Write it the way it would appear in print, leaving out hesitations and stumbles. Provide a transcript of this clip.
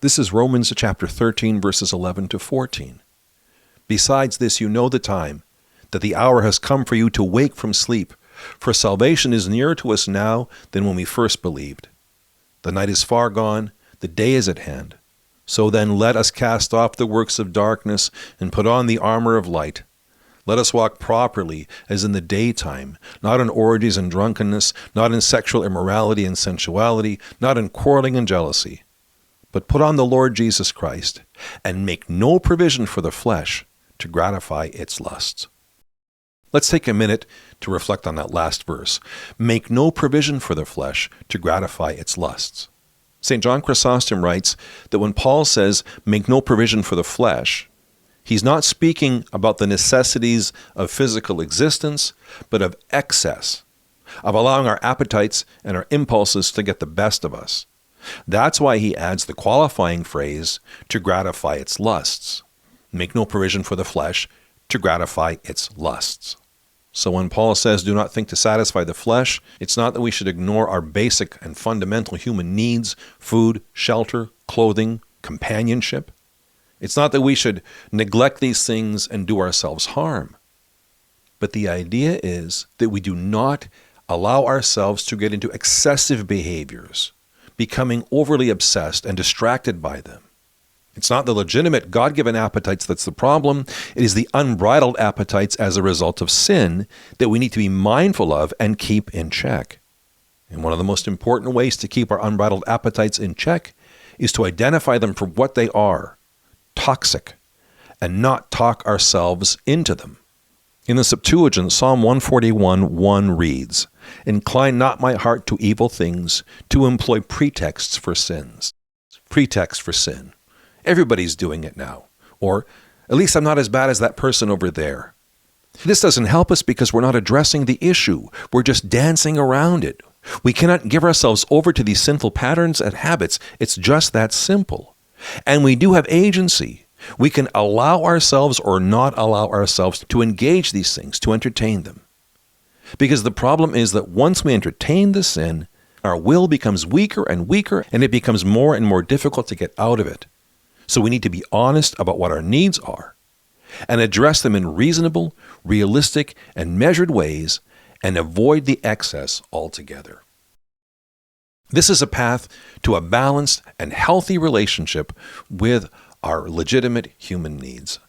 This is Romans chapter 13, verses 11 to 14. Besides this, you know the time, that the hour has come for you to wake from sleep, for salvation is nearer to us now than when we first believed. The night is far gone, the day is at hand. So then let us cast off the works of darkness and put on the armor of light. Let us walk properly as in the daytime, not in orgies and drunkenness, not in sexual immorality and sensuality, not in quarreling and jealousy. But put on the Lord Jesus Christ, and make no provision for the flesh to gratify its lusts. Let's take a minute to reflect on that last verse. Make no provision for the flesh to gratify its lusts. St. John Chrysostom writes that when Paul says, make no provision for the flesh, he's not speaking about the necessities of physical existence, but of excess, of allowing our appetites and our impulses to get the best of us. That's why he adds the qualifying phrase, to gratify its lusts. Make no provision for the flesh to gratify its lusts. So when Paul says, do not think to satisfy the flesh, it's not that we should ignore our basic and fundamental human needs, food, shelter, clothing, companionship. It's not that we should neglect these things and do ourselves harm. But the idea is that we do not allow ourselves to get into excessive behaviors, becoming overly obsessed and distracted by them. It's not the legitimate God-given appetites that's the problem. It is the unbridled appetites as a result of sin that we need to be mindful of and keep in check. And one of the most important ways to keep our unbridled appetites in check is to identify them for what they are, toxic, and not talk ourselves into them. In the Septuagint, Psalm 141:1 reads, "Incline not my heart to evil things, to employ pretexts for sins." Pretext for sin. Everybody's doing it now. Or, at least I'm not as bad as that person over there. This doesn't help us because we're not addressing the issue. We're just dancing around it. We cannot give ourselves over to these sinful patterns and habits. It's just that simple. And we do have agency. We can allow ourselves or not allow ourselves to engage these things, to entertain them. Because the problem is that once we entertain the sin, our will becomes weaker and weaker, and it becomes more and more difficult to get out of it. So we need to be honest about what our needs are and address them in reasonable, realistic, and measured ways and avoid the excess altogether. This is a path to a balanced and healthy relationship with our legitimate human needs.